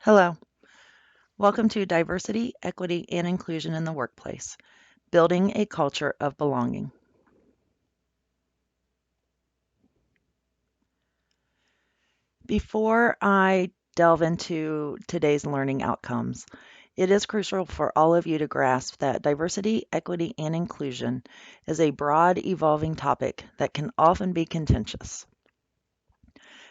Hello, welcome to Diversity, Equity, and Inclusion in the Workplace, Building a Culture of Belonging. Before I delve into today's learning outcomes, it is crucial for all of you to grasp that diversity, equity, and inclusion is a broad, evolving topic that can often be contentious.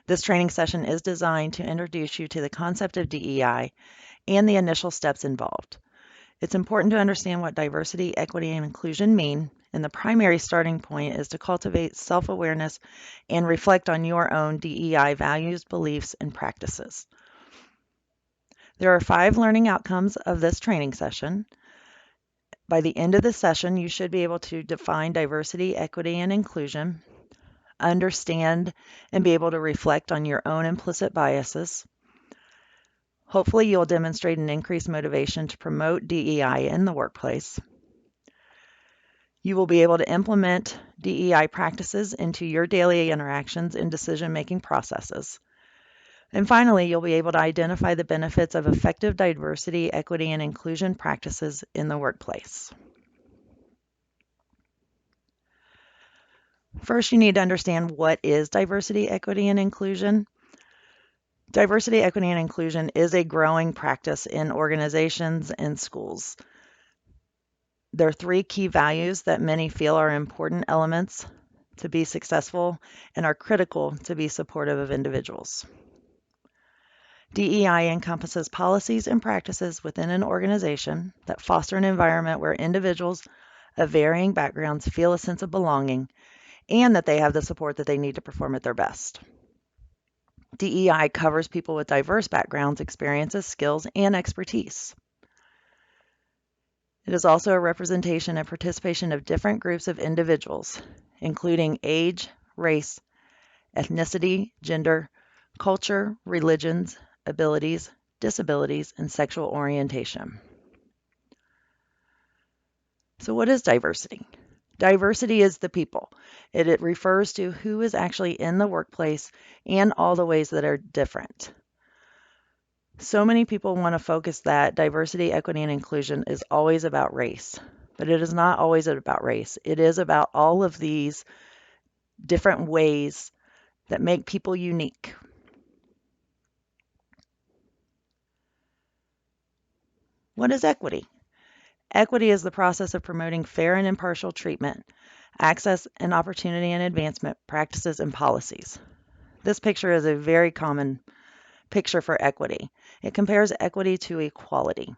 This training session is designed to introduce you to the concept of DEI and the initial steps involved. It's important to understand what diversity, equity, and inclusion mean, and the primary starting point is to cultivate self-awareness and reflect on your own DEI values, beliefs, and practices. There are 5 learning outcomes of this training session. By the end of the session, you should be able to define diversity, equity, and inclusion, understand and be able to reflect on your own implicit biases. Hopefully, you'll demonstrate an increased motivation to promote DEI in the workplace. You will be able to implement DEI practices into your daily interactions and decision-making processes. And finally, you'll be able to identify the benefits of effective diversity, equity, and inclusion practices in the workplace. First, you need to understand what is diversity, equity, and inclusion. Diversity, equity, and inclusion is a growing practice in organizations and schools. There are 3 key values that many feel are important elements to be successful and are critical to be supportive of individuals. DEI encompasses policies and practices within an organization that foster an environment where individuals of varying backgrounds feel a sense of belonging and that they have the support that they need to perform at their best. DEI covers people with diverse backgrounds, experiences, skills, and expertise. It is also a representation and participation of different groups of individuals, including age, race, ethnicity, gender, culture, religions, abilities, disabilities, and sexual orientation. So what is diversity? Diversity is the people. It refers to who is actually in the workplace and all the ways that are different. So many people want to focus that diversity, equity, and inclusion is always about race, but it is not always about race. It is about all of these different ways that make people unique. What is equity? Equity is the process of promoting fair and impartial treatment, access and opportunity and advancement practices and policies. This picture is a very common picture for equity. It compares equity to equality.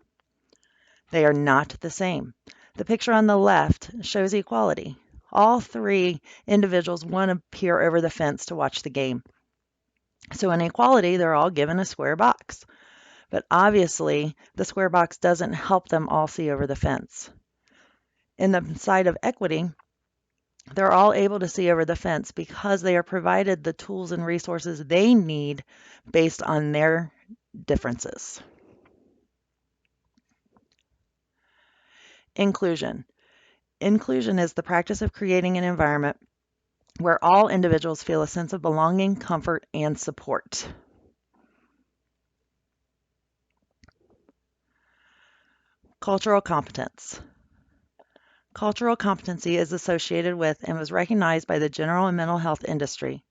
They are not the same. The picture on the left shows equality. All 3 individuals want to peer over the fence to watch the game. So in equality, they're all given a square box. But obviously, the square box doesn't help them all see over the fence. In the side of equity, they're all able to see over the fence because they are provided the tools and resources they need based on their differences. Inclusion. Inclusion is the practice of creating an environment where all individuals feel a sense of belonging, comfort, and support. Cultural competence. Cultural competency is associated with and was recognized by the general and mental health industry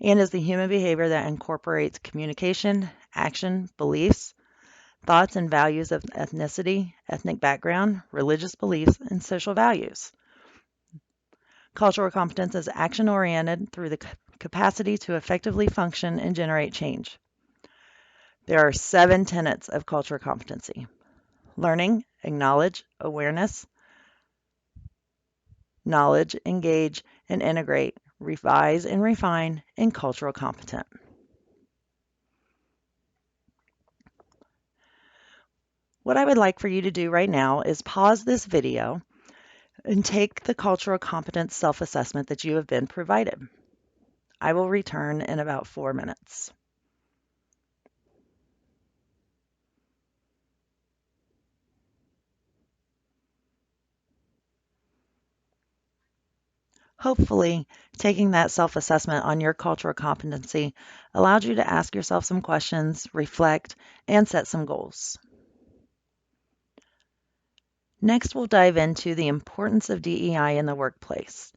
and is the human behavior that incorporates communication, action, beliefs, thoughts, and values of ethnicity, ethnic background, religious beliefs, and social values. Cultural competence is action-oriented through the capacity to effectively function and generate change. There are 7 tenets of cultural competency: learning, acknowledge, awareness, knowledge, engage, and integrate, revise and refine, and cultural competent. What I would like for you to do right now is pause this video and take the cultural competence self-assessment that you have been provided. I will return in about 4 minutes. Hopefully, taking that self assessment on your cultural competency allowed you to ask yourself some questions, reflect, and set some goals. Next, we'll dive into the importance of DEI in the workplace.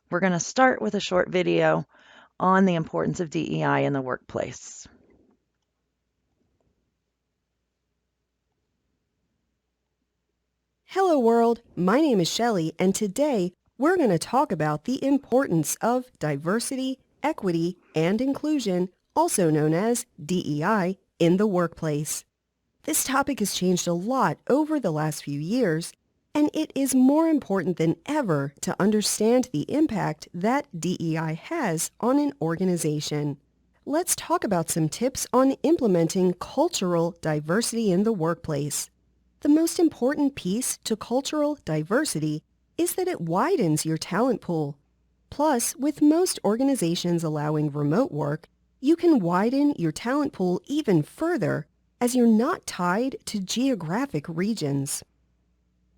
We're going to start with a short video on the importance of DEI in the workplace. Hello world, my name is Shelley and today we're going to talk about the importance of diversity, equity, and inclusion, also known as DEI, in the workplace. This topic has changed a lot over the last few years, and it is more important than ever to understand the impact that DEI has on an organization. Let's talk about some tips on implementing cultural diversity in the workplace. The most important piece to cultural diversity is that it widens your talent pool. Plus, with most organizations allowing remote work, you can widen your talent pool even further as you're not tied to geographic regions.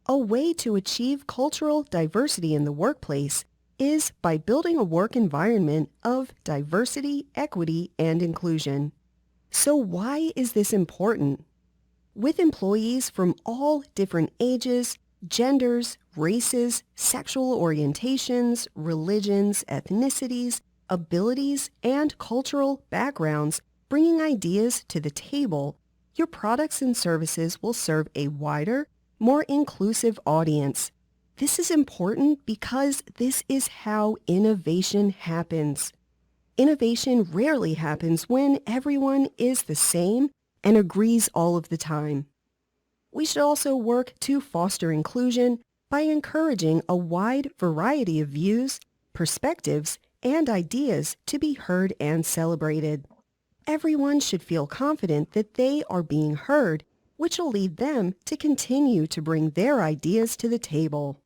A way to achieve cultural diversity in the workplace is by building a work environment of diversity, equity, and inclusion. So why is this important? With employees from all different ages, genders, races, sexual orientations, religions, ethnicities, abilities, and cultural backgrounds bringing ideas to the table, your products and services will serve a wider, more inclusive audience. This is important because this is how innovation happens. Innovation rarely happens when everyone is the same and agrees all of the time. We should also work to foster inclusion by encouraging a wide variety of views, perspectives, and ideas to be heard and celebrated. Everyone should feel confident that they are being heard, which will lead them to continue to bring their ideas to the table.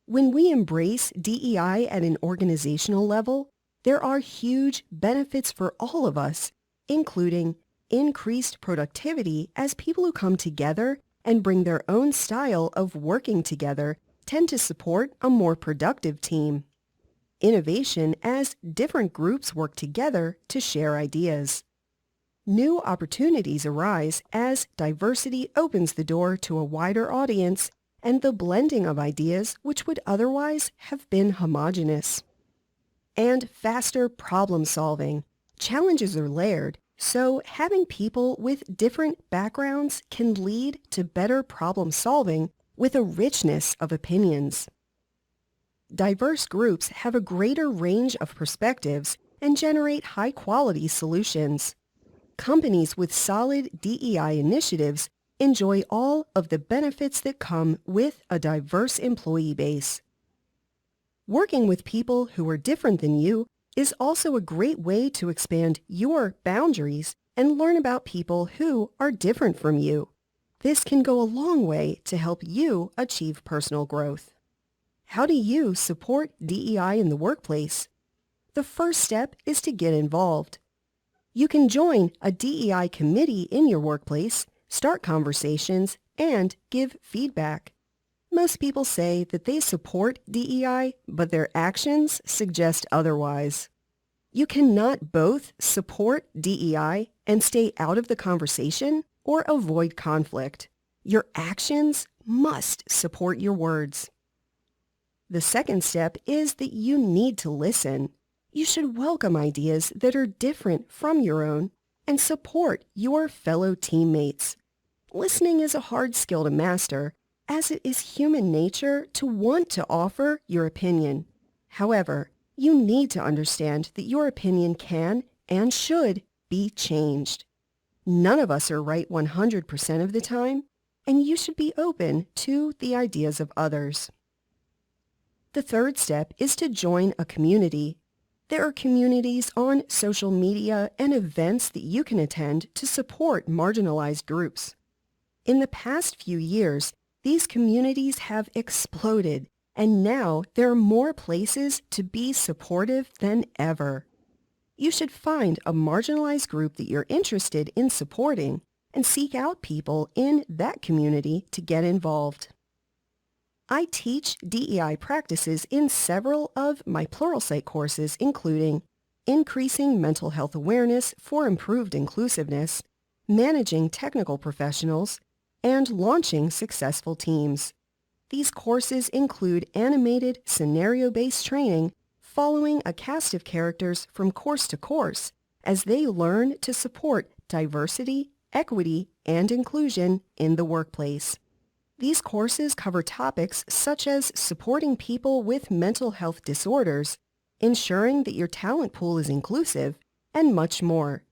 When we embrace DEI at an organizational level, there are huge benefits for all of us, including increased productivity as people who come together and bring their own style of working together tend to support a more productive team. Innovation as different groups work together to share ideas. New opportunities arise as diversity opens the door to a wider audience and the blending of ideas which would otherwise have been homogeneous. And faster problem solving. Challenges are layered, so having people with different backgrounds can lead to better problem solving with a richness of opinions. Diverse groups have a greater range of perspectives and generate high-quality solutions. Companies with solid DEI initiatives enjoy all of the benefits that come with a diverse employee base. Working with people who are different than you is also a great way to expand your boundaries and learn about people who are different from you. This can go a long way to help you achieve personal growth. How do you support DEI in the workplace? The first step is to get involved. You can join a DEI committee in your workplace, start conversations, and give feedback. Most people say that they support DEI, but their actions suggest otherwise. You cannot both support DEI and stay out of the conversation or avoid conflict. Your actions must support your words. The second step is that you need to listen. You should welcome ideas that are different from your own and support your fellow teammates. Listening is a hard skill to master, as it is human nature to want to offer your opinion. However, you need to understand that your opinion can and should be changed. None of us are right 100% of the time, and you should be open to the ideas of others. The third step is to join a community. There are communities on social media and events that you can attend to support marginalized groups. In the past few years, these communities have exploded, and now there are more places to be supportive than ever. You should find a marginalized group that you're interested in supporting and seek out people in that community to get involved. I teach DEI practices in several of my Pluralsight courses, including Increasing Mental Health Awareness for Improved Inclusiveness, Managing Technical Professionals, and Launching Successful Teams. These courses include animated, scenario-based training following a cast of characters from course to course as they learn to support diversity, equity, and inclusion in the workplace. These courses cover topics such as supporting people with mental health disorders, ensuring that your talent pool is inclusive, and much more.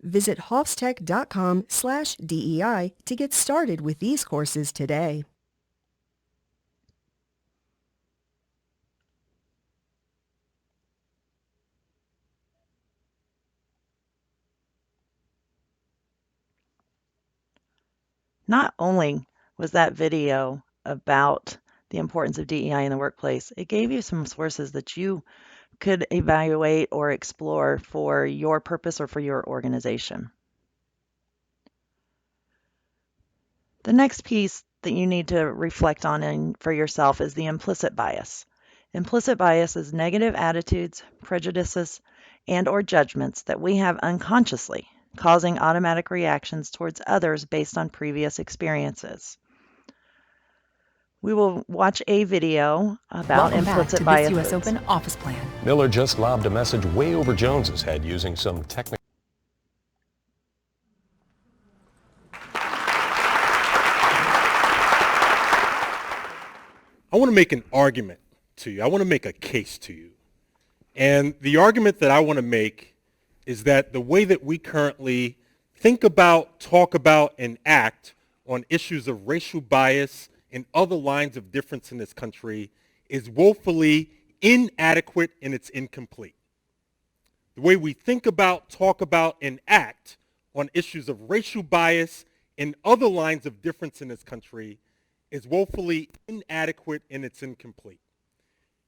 Visit hofstech.com/DEI to get started with these courses today. Not only was that video about the importance of DEI in the workplace, it gave you some sources that you could evaluate or explore for your purpose or for your organization. The next piece that you need to reflect on for yourself is the implicit bias. Implicit bias is negative attitudes, prejudices, and/or judgments that we have unconsciously, causing automatic reactions towards others based on previous experiences. We will watch a video about Welcome back implicit to this U.S. biases. Open office plan. Miller just lobbed a message way over Jones's head using some technical. I want to make an argument to you. I want to make a case to you. And the argument that I want to make is that the way that we currently think about, talk about, and act on issues of racial bias and other lines of difference in this country is woefully inadequate and it's incomplete. The way we think about, talk about, and act on issues of racial bias and other lines of difference in this country is woefully inadequate and it's incomplete.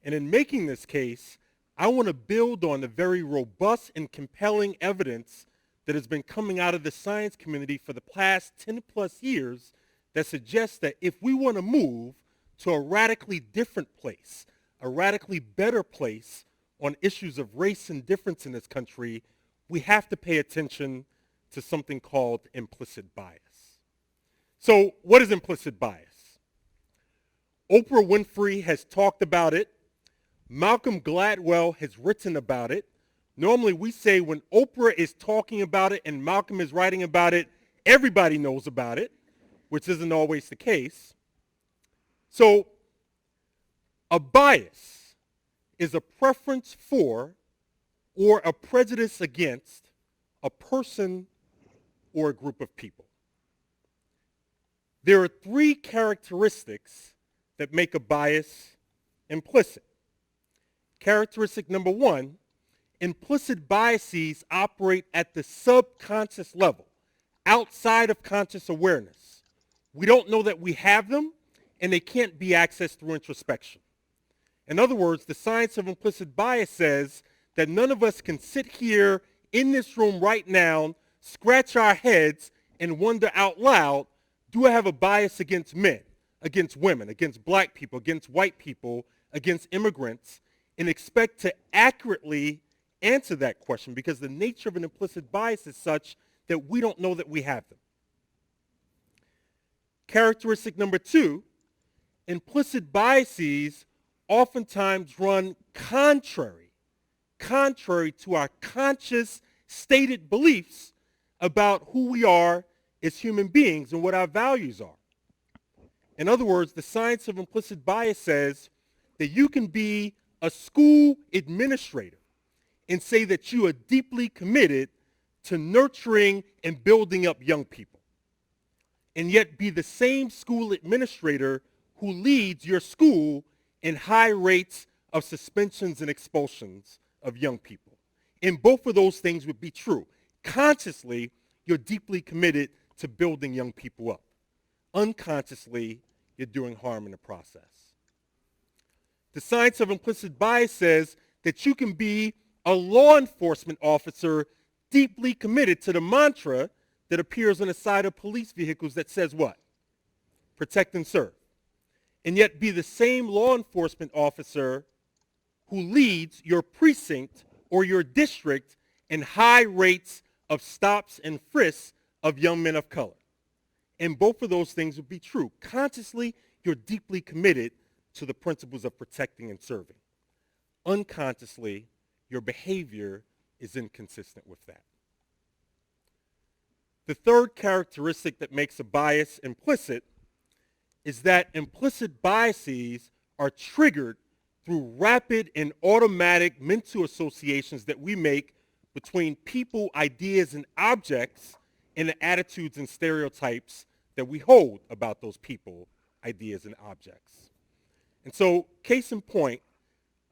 And in making this case, I want to build on the very robust and compelling evidence that has been coming out of the science community for the past 10 plus years that suggests that if we want to move to a radically different place, a radically better place on issues of race and difference in this country, we have to pay attention to something called implicit bias. So what is implicit bias? Oprah Winfrey has talked about it. Malcolm Gladwell has written about it. Normally we say when Oprah is talking about it and Malcolm is writing about it, everybody knows about it, which isn't always the case. So a bias is a preference for or a prejudice against a person or a group of people. There are three characteristics that make a bias implicit. Characteristic number one, implicit biases operate at the subconscious level, outside of conscious awareness. We don't know that we have them, and they can't be accessed through introspection. In other words, the science of implicit bias says that none of us can sit here in this room right now, scratch our heads, and wonder out loud, do I have a bias against men, against women, against black people, against white people, against immigrants, and expect to accurately answer that question, because the nature of an implicit bias is such that we don't know that we have them. Characteristic number two, implicit biases oftentimes run contrary to our conscious stated beliefs about who we are as human beings and what our values are. In other words, the science of implicit bias says that you can be a school administrator and say that you are deeply committed to nurturing and building up young people, and yet be the same school administrator who leads your school in high rates of suspensions and expulsions of young people. And both of those things would be true. Consciously, you're deeply committed to building young people up. Unconsciously, you're doing harm in the process. The science of implicit bias says that you can be a law enforcement officer deeply committed to the mantra that appears on the side of police vehicles that says what? Protect and serve. and yet be the same law enforcement officer who leads your precinct or your district in high rates of stops and frisks of young men of color. And both of those things would be true. Consciously, you're deeply committed to the principles of protecting and serving. Unconsciously, your behavior is inconsistent with that. The third characteristic that makes a bias implicit is that implicit biases are triggered through rapid and automatic mental associations that we make between people, ideas, and objects, and the attitudes and stereotypes that we hold about those people, ideas, and objects. And so, case in point,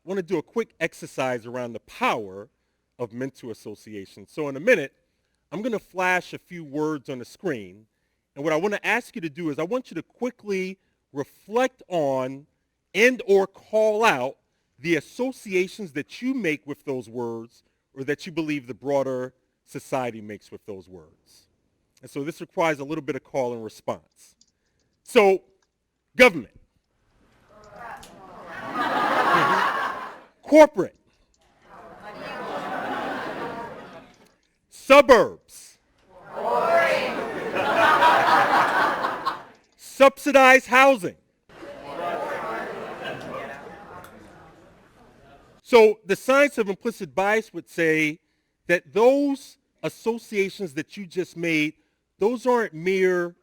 I want to do a quick exercise around the power of mental association. So in a minute, I'm going to flash a few words on the screen. And what I want to ask you to do is I want you to quickly reflect on and or call out the associations that you make with those words or that you believe the broader society makes with those words. And so this requires a little bit of call and response. So, government. Corporate. Suburbs. Subsidized housing. So the science of implicit bias would say that those associations that you just made, those aren't mere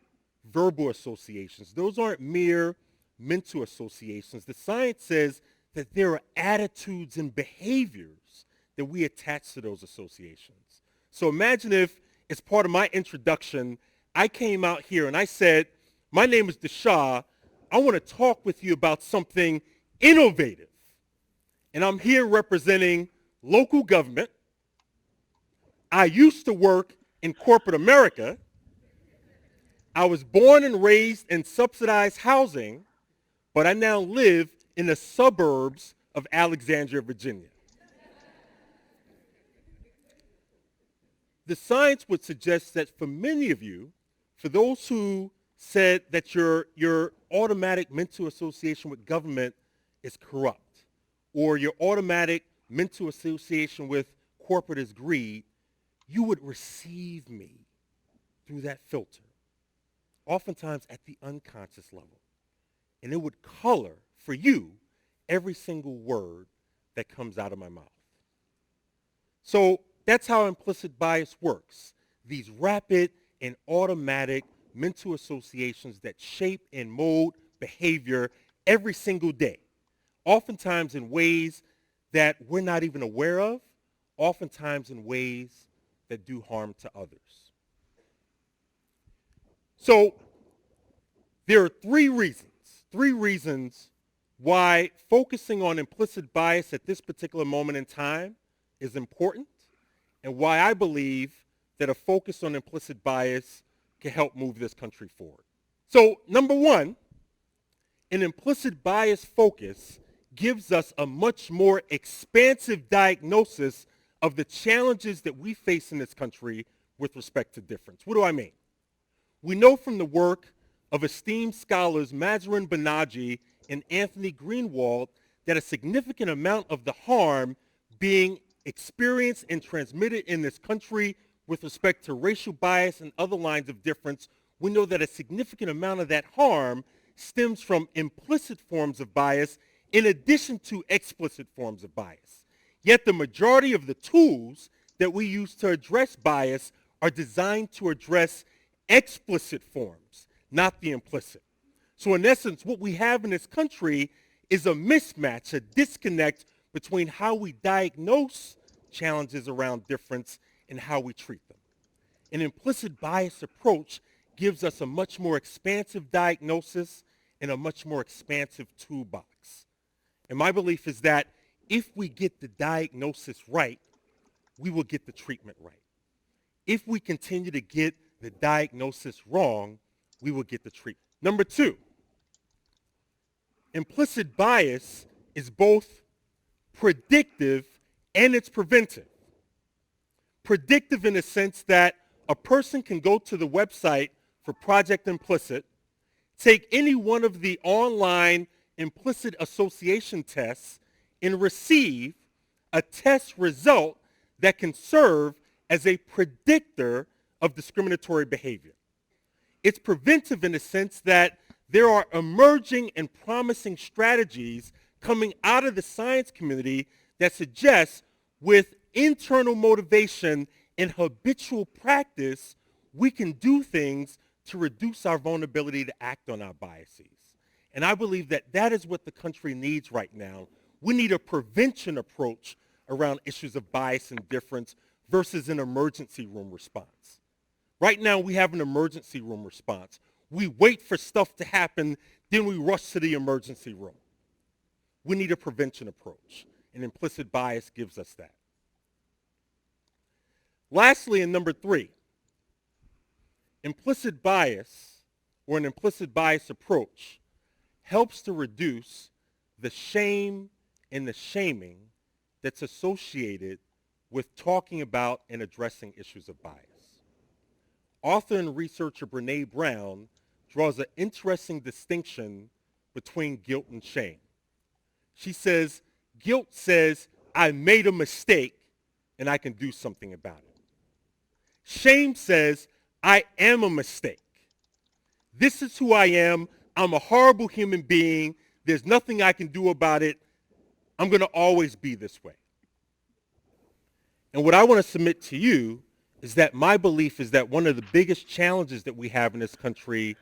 verbal associations. Those aren't mere mental associations. The science says that there are attitudes and behaviors that we attach to those associations. So imagine if, as part of my introduction, I came out here and I said, my name is Deshaw. I want to talk with you about something innovative. And I'm here representing local government. I used to work in corporate America. I was born and raised in subsidized housing, but I now live in the suburbs of Alexandria, Virginia. The science would suggest that for many of you, for those who said that your automatic mental association with government is corrupt, or your automatic mental association with corporate is greed, you would receive me through that filter, oftentimes at the unconscious level. And it would color for you every single word that comes out of my mouth. So that's how implicit bias works. These rapid and automatic mental associations that shape and mold behavior every single day, oftentimes in ways that we're not even aware of, oftentimes in ways that do harm to others. So there are three reasons why focusing on implicit bias at this particular moment in time is important, and why I believe that a focus on implicit bias can help move this country forward. So number one, an implicit bias focus gives us a much more expansive diagnosis of the challenges that we face in this country with respect to difference. What do I mean? We know from the work of esteemed scholars Mazarine Banaji and Anthony Greenwald that a significant amount of the harm being experienced and transmitted in this country with respect to racial bias and other lines of difference, we know that a significant amount of that harm stems from implicit forms of bias in addition to explicit forms of bias. Yet the majority of the tools that we use to address bias are designed to address explicit forms, not the implicit. So in essence, what we have in this country is a mismatch, a disconnect between how we diagnose challenges around difference and how we treat them. An implicit bias approach gives us a much more expansive diagnosis and a much more expansive toolbox. And my belief is that if we get the diagnosis right, we will get the treatment right. If we continue to get the diagnosis wrong, we will get the treatment. Number two, implicit bias is both predictive and it's preventive. Predictive in the sense that a person can go to the website for Project Implicit, Take any one of the online implicit association tests and receive a test result that can serve as a predictor of discriminatory behavior. It's preventive in the sense that there are emerging and promising strategies coming out of the science community that suggest with internal motivation and habitual practice, we can do things to reduce our vulnerability to act on our biases. And I believe that that is what the country needs right now. We need a prevention approach around issues of bias and difference versus an emergency room response. Right now, we have an emergency room response. We wait for stuff to happen, then we rush to the emergency room. We need a prevention approach, and implicit bias gives us that. Lastly, and number 3, implicit bias, or an implicit bias approach, helps to reduce the shame and the shaming that's associated with talking about and addressing issues of bias. Author and researcher Brene Brown draws an interesting distinction between guilt and shame. She says, guilt says, I made a mistake and I can do something about it. Shame says, I am a mistake. This is who I am. I'm a horrible human being. There's nothing I can do about it. I'm going to always be this way. And what I want to submit to you is that my belief is that one of the biggest challenges that we have in this country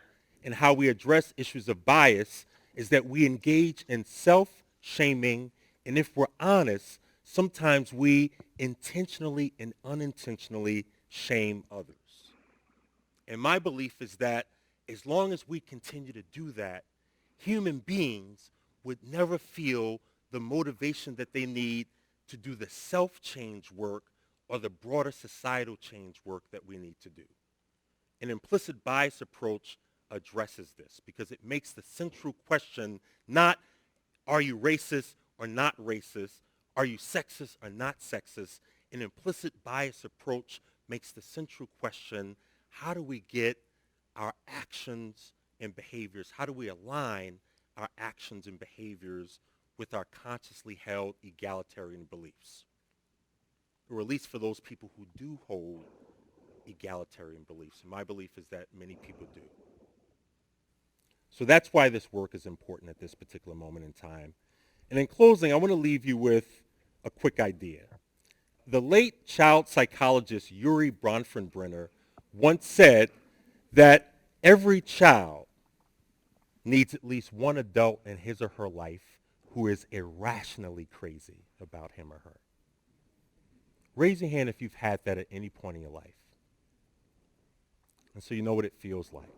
and how we address issues of bias is that we engage in self-shaming, and if we're honest, sometimes we intentionally and unintentionally shame others. And my belief is that as long as we continue to do that, human beings would never feel the motivation that they need to do the self-change work or the broader societal change work that we need to do. An implicit bias approach addresses this because it makes the central question not are you racist or not racist, are you sexist or not sexist. An implicit bias approach makes the central question, how do we get our actions and behaviors, how do we align our actions and behaviors with our consciously held egalitarian beliefs? Or at least for those people who do hold egalitarian beliefs. And my belief is that many people do. So that's why this work is important at this particular moment in time. And in closing, I want to leave you with a quick idea. The late child psychologist Yuri Bronfenbrenner once said that every child needs at least one adult in his or her life who is irrationally crazy about him or her. Raise your hand if you've had that at any point in your life. And so you know what it feels like.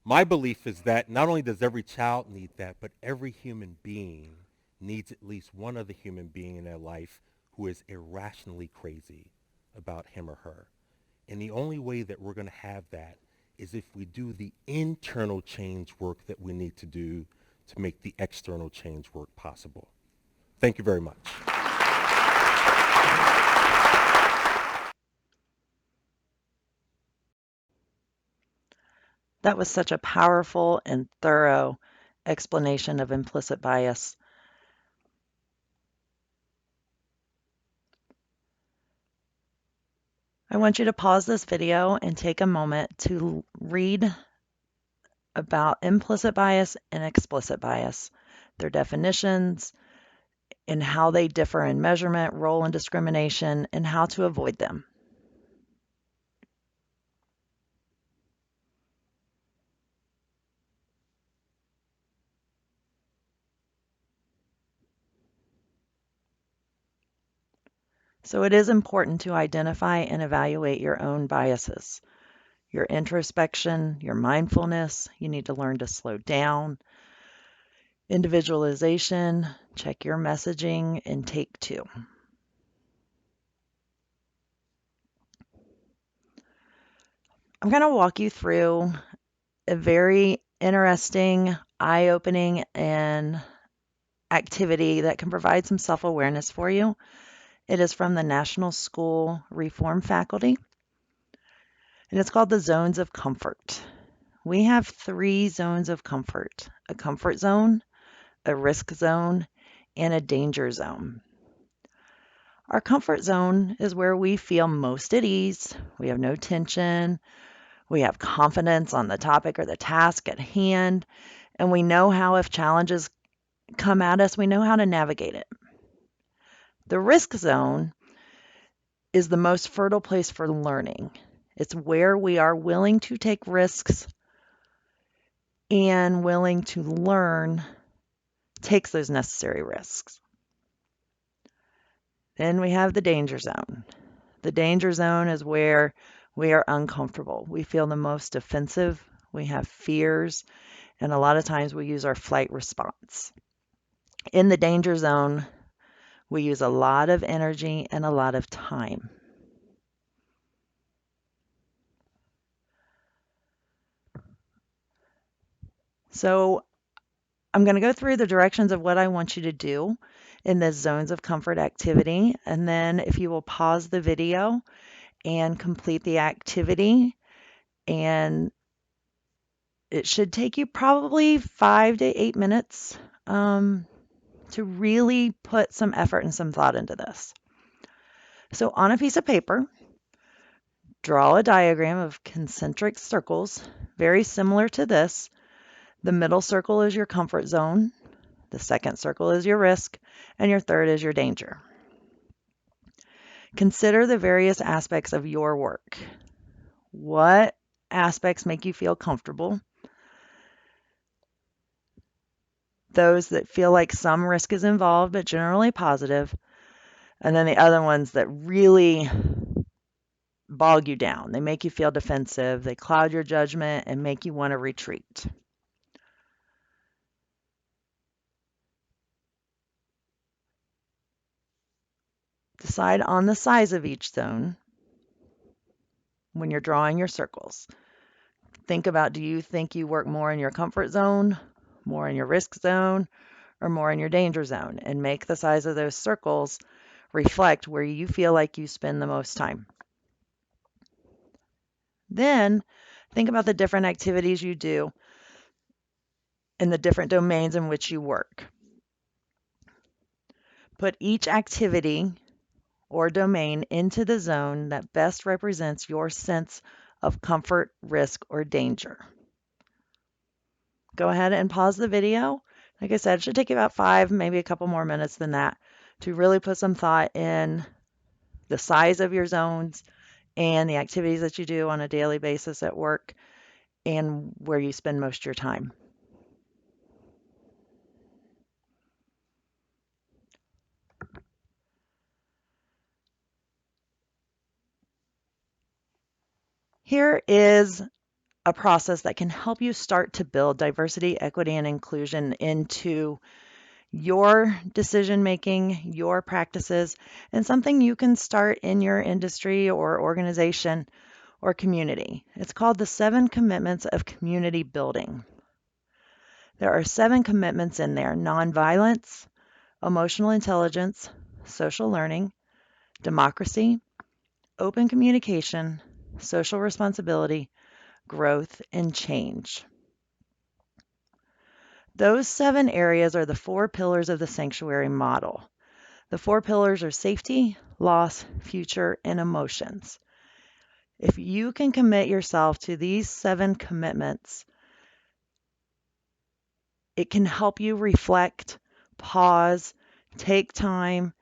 My belief is that not only does every child need that, but every human being needs at least one other human being in their life who is irrationally crazy about him or her. And the only way that we're going to have that is if we do the internal change work that we need to do to make the external change work possible. Thank you very much. That was such a powerful and thorough explanation of implicit bias. I want you to pause this video and take a moment to read about implicit bias and explicit bias, their definitions, and how they differ in measurement, role, and discrimination, and how to avoid them. So it is important to identify and evaluate your own biases, your introspection, your mindfulness. You need to learn to slow down, individualization, check your messaging, and take 2. I'm going to walk you through a very interesting, eye-opening, and activity that can provide some self-awareness for you. It is from the National School Reform Faculty, and it's called the Zones of Comfort. we have three zones of comfort: a comfort zone, a risk zone, and a danger zone. Our comfort zone is where we feel most at ease. We have no tension. We have confidence on the topic or the task at hand. And we know how, if challenges come at us, we know how to navigate it. The risk zone is the most fertile place for learning. It's where we are willing to take risks and willing to learn, takes those necessary risks. Then we have the danger zone. The danger zone is where we are uncomfortable. We feel the most defensive. We have fears, and a lot of times we use our flight response. In the danger zone, we use a lot of energy and a lot of time. So I'm going to go through the directions of what I want you to do in this zones of comfort activity. And then if you will pause the video and complete the activity, and it should take you probably 5 to 8 minutes to really put some effort and some thought into this. So on a piece of paper, draw a diagram of concentric circles, very similar to this. The middle circle is your comfort zone, the second circle is your risk, and your third is your danger. Consider the various aspects of your work. What aspects make you feel comfortable? Those that feel like some risk is involved, but generally positive. And then the other ones that really bog you down. They make you feel defensive. They cloud your judgment and make you want to retreat. Decide on the size of each zone when you're drawing your circles. Think about, do you think you work more in your comfort zone, more in your risk zone, or more in your danger zone? And make the size of those circles reflect where you feel like you spend the most time. Then think about the different activities you do in the different domains in which you work. Put each activity or domain into the zone that best represents your sense of comfort, risk, or danger. Go ahead and pause the video. Like I said, it should take you about 5, maybe a couple more minutes than that to really put some thought in the size of your zones and the activities that you do on a daily basis at work and where you spend most of your time. Here is a process that can help you start to build diversity, equity, and inclusion into your decision making, your practices, and something you can start in your industry or organization or community. It's called the 7 Commitments of Community Building. There are 7 commitments in there: nonviolence, emotional intelligence, social learning, democracy, open communication, social responsibility, growth, and change. Those 7 areas are the 4 pillars of the sanctuary model. The 4 pillars are safety, loss, future, and emotions. If you can commit yourself to these 7 commitments, it can help you reflect, pause, take time,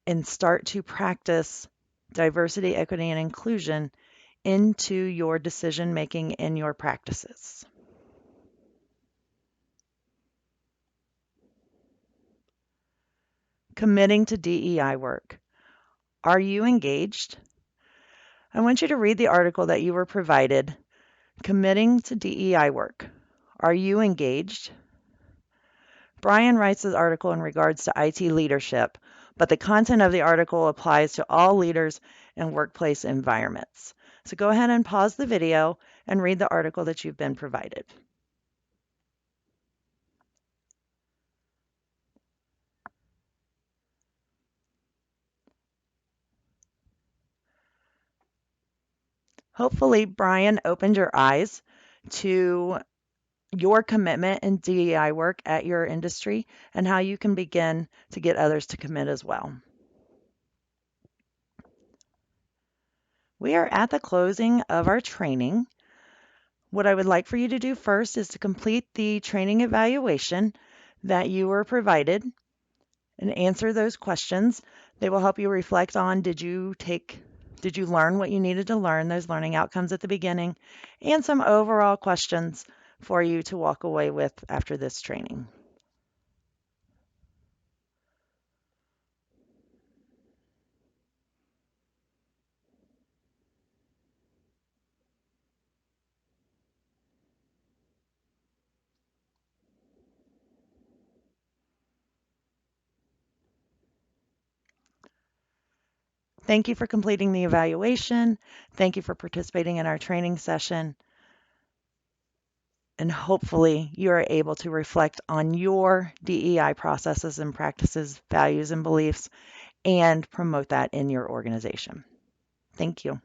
and start to practice diversity, equity, and inclusion into your decision making and your practices. Committing to DEI work. Are you engaged? I want you to read the article that you were provided, Committing to DEI work. Are you engaged? Brian writes this article in regards to IT leadership, but the content of the article applies to all leaders in workplace environments. So go ahead and pause the video and read the article that you've been provided. Hopefully, Brian opened your eyes to your commitment in DEI work at your industry and how you can begin to get others to commit as well. We are at the closing of our training. What I would like for you to do first is to complete the training evaluation that you were provided and answer those questions. They will help you reflect on did you learn what you needed to learn, those learning outcomes at the beginning, and some overall questions for you to walk away with after this training. Thank you for completing the evaluation. Thank you for participating in our training session. And hopefully you are able to reflect on your DEI processes and practices, values and beliefs, and promote that in your organization. Thank you.